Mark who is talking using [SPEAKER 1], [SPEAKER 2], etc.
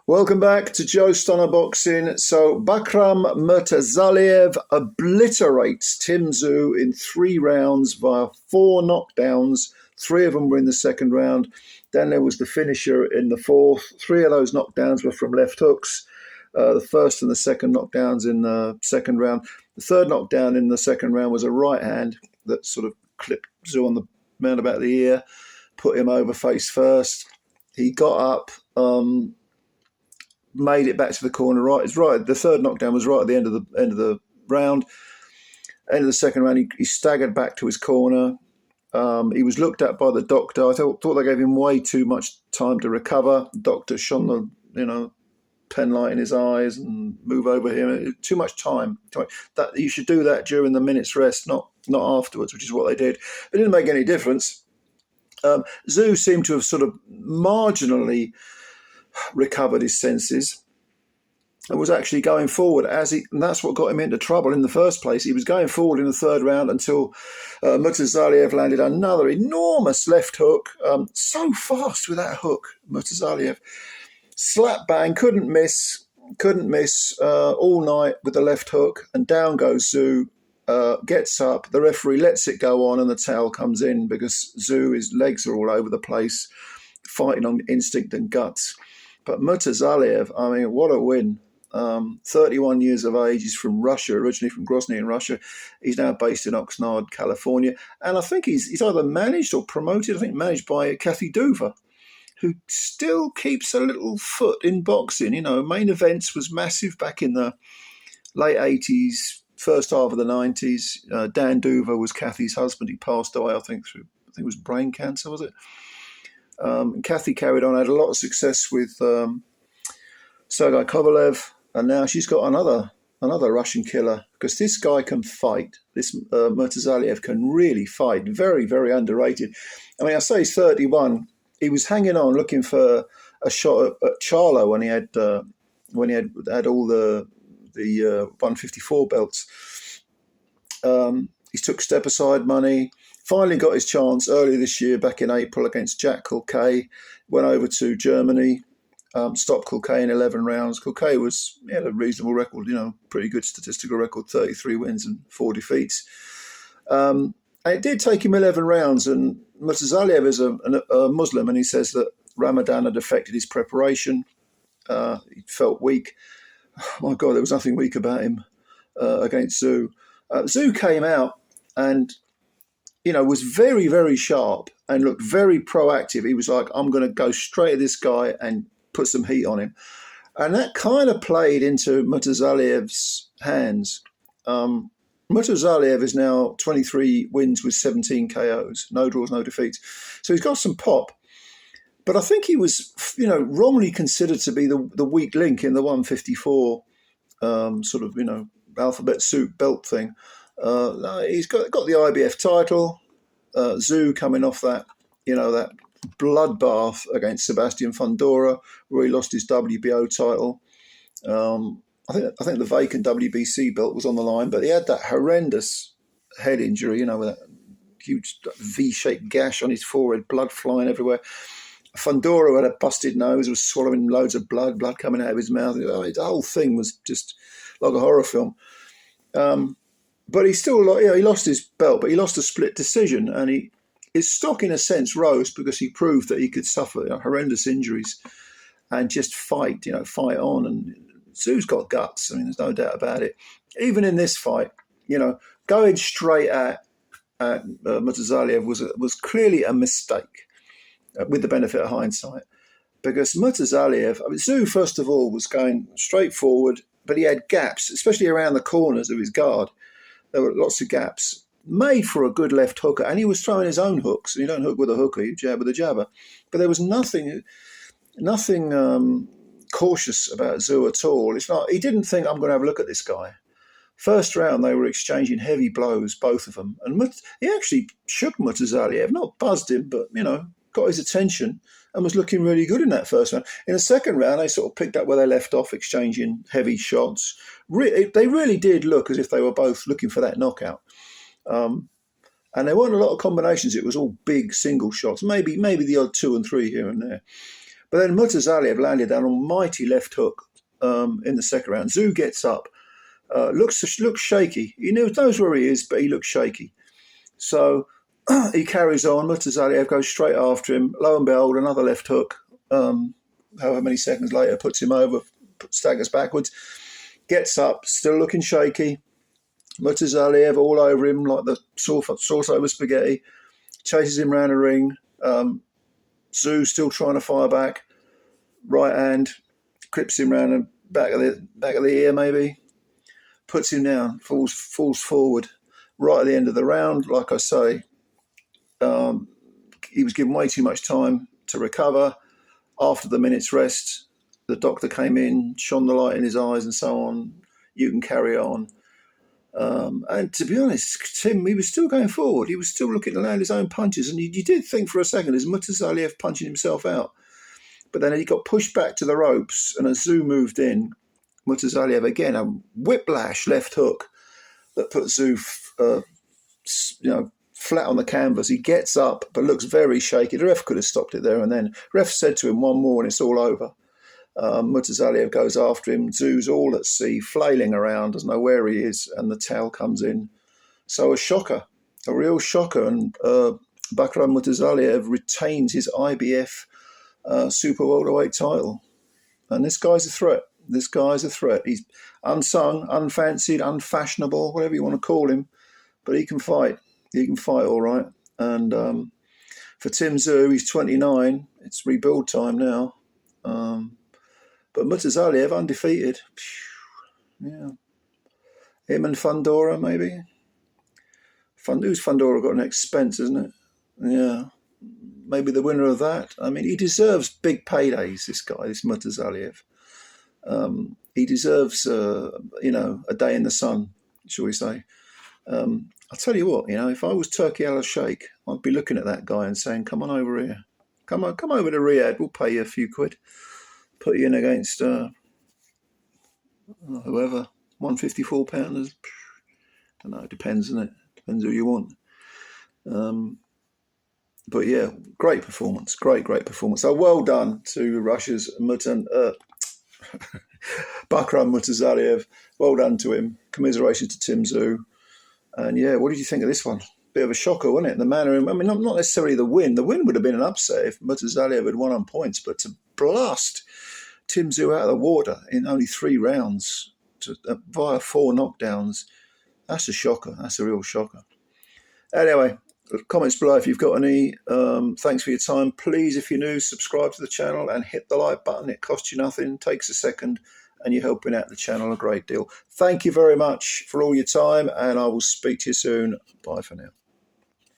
[SPEAKER 1] Welcome back to Joe Stunner Boxing. So Bakhram Murtazaliev obliterates TIM TSZYU in 3 rounds via 4 knockdowns. 3 of them were in the second round. Then there was the finisher in the 4th. 3 of those knockdowns were from left hooks. The first and the second knockdowns in the second round. The third knockdown in the second round was a right hand that sort of clipped TSZYU on the roundabout of the ear, put him over face first. He got up, made it back to the corner. The third knockdown was right at the end of the round. End of the second round, he staggered back to his corner. He was looked at by the doctor. I thought they gave him way too much time to recover. The doctor shone the pen light in his eyes and move over him. Too much time. That you should do that during the minute's rest, not afterwards, which is what they did. It didn't make any difference. TSZYU seemed to have sort of marginally recovered his senses and was actually going forward and that's what got him into trouble in the first place. He was going forward in the third round until Murtazaliev landed another enormous left hook. So fast with that hook, Murtazaliev. Slap bang, couldn't miss all night with the left hook, and down goes TSZYU. Gets up, the referee lets it go on, and the towel comes in because TSZYU, his legs are all over the place, fighting on instinct and guts. But Murtazaliev, I mean, what a win. 31 years of age. He's from Russia, originally from Grozny in Russia. He's now based in Oxnard, California. And I think he's either managed or promoted, managed by Kathy Duva, who still keeps a little foot in boxing. Main events was massive back in the late 80s, first half of the 90s. Dan Duva was Kathy's husband. He passed away, I think it was brain cancer, was it? Kathy carried on, had a lot of success with Sergei Kovalev, and now she's got another Russian killer, because this guy can fight. This Murtazaliev can really fight. Very, very underrated. I mean, I say he's 31. He was hanging on, looking for a shot at Charlo when he had all the 154 belts. He took step-aside money. Finally got his chance earlier this year, back in April, against Jack Kulke. Went over to Germany, stopped Kulke in 11 rounds. Kulke had a reasonable record, pretty good statistical record, 33 wins and 4 defeats. And it did take him 11 rounds, and Murtazaliev is a Muslim, and he says that Ramadan had affected his preparation. He felt weak. Oh my God, there was nothing weak about him against TSZYU. TSZYU came out and was very, very sharp and looked very proactive. He was like, I'm going to go straight at this guy and put some heat on him. And that kind of played into Murtazaliev's hands. Murtazaliev is now 23 wins with 17 KOs, no draws, no defeats. So he's got some pop. But I think he was, wrongly considered to be the weak link in the 154 alphabet soup belt thing. He's got the IBF title. TSZYU coming off that bloodbath against Sebastian Fundora, where he lost his WBO title. I think the vacant WBC belt was on the line, but he had that horrendous head injury, with that huge V-shaped gash on his forehead, blood flying everywhere. Fundora had a busted nose, was swallowing loads of blood coming out of his mouth. The whole thing was just like a horror film. But he still, he lost his belt, but he lost a split decision, and his stock, in a sense, rose because he proved that he could suffer horrendous injuries and just fight on. And TSZYU's got guts. I mean, there's no doubt about it. Even in this fight, going straight at Murtazaliev was clearly a mistake, with the benefit of hindsight, because Murtazaliev, TSZYU, first of all, was going straight forward, but he had gaps, especially around the corners of his guard. There were lots of gaps, made for a good left hooker, and he was throwing his own hooks. You don't hook with a hooker, you jab with a jabber. But there was nothing cautious about TSZYU at all. It's not. He didn't think, I'm going to have a look at this guy. First round, they were exchanging heavy blows, both of them. And he actually shook Murtazaliev, not buzzed him, but, got his attention and was looking really good in that first round. In the second round, they sort of picked up where they left off, exchanging heavy shots. They really did look as if they were both looking for that knockout. And there weren't a lot of combinations. It was all big single shots, maybe the odd 2 and 3 here and there. But then Murtazaliev landed an almighty left hook in the second round. Tszyu gets up, looks shaky. He knows where he is, but he looks shaky. So he carries on. Murtazaliev goes straight after him. Lo and behold, another left hook. However many seconds later, puts him over, staggers backwards, gets up, still looking shaky. Murtazaliev all over him like the sauce over spaghetti, chases him round the ring. Tszyu still trying to fire back. Right hand, clips him round the back of the ear maybe, puts him down, falls forward. Right at the end of the round, like I say, he was given way too much time to recover. After the minute's rest, the doctor came in, shone the light in his eyes and so on. You can carry on. And to be honest, Tim, he was still going forward. He was still looking to land his own punches. And you did think for a second, is Murtazaliev punching himself out? But then he got pushed back to the ropes, and as Tszyu moved in, Murtazaliev again, a whiplash left hook that put Tszyu flat on the canvas. He gets up, but looks very shaky. The ref could have stopped it there and then. Ref said to him, one more and it's all over. Murtazaliev goes after him. Tszyu's all at sea, flailing around, doesn't know where he is, and the towel comes in. So a shocker, a real shocker. And Bakhram Murtazaliev retains his IBF super-welterweight title. And this guy's a threat. This guy's a threat. He's unsung, unfancied, unfashionable, whatever you want to call him, but he can fight. He can fight all right. And for TIM TSZYU, he's 29. It's rebuild time now. But Murtazaliev, undefeated. Yeah. Him and Fundora, maybe. Who's Fundora got next? Spence, isn't it? Yeah. Maybe the winner of that. I mean, he deserves big paydays, this guy, this Murtazaliev. He deserves, a day in the sun, shall we say. I'll tell you what, if I was Turki Al-Sheikh, I'd be looking at that guy and saying, come on over here. Come over to Riyadh. We'll pay you a few quid. Put you in against whoever, 154 pounders. I don't know, it depends, doesn't it? Depends who you want. But yeah, great performance, great performance. So well done to Russia's Bakhram Murtazaliev. Well done to him. Commiserations to TIM TSZYU. And yeah, what did you think of this one? Bit of a shocker, wasn't it? The manner, not necessarily the win. The win would have been an upset if Murtazaliev had won on points, but to blast TIM TSZYU out of the water in only 3 rounds via 4 knockdowns, that's a shocker. That's a real shocker. Anyway, comments below if you've got any. Thanks for your time. Please, if you're new, subscribe to the channel and hit the like button. It costs you nothing, takes a second, and you're helping out the channel a great deal. Thank you very much for all your time, and I will speak to you soon. Bye for now.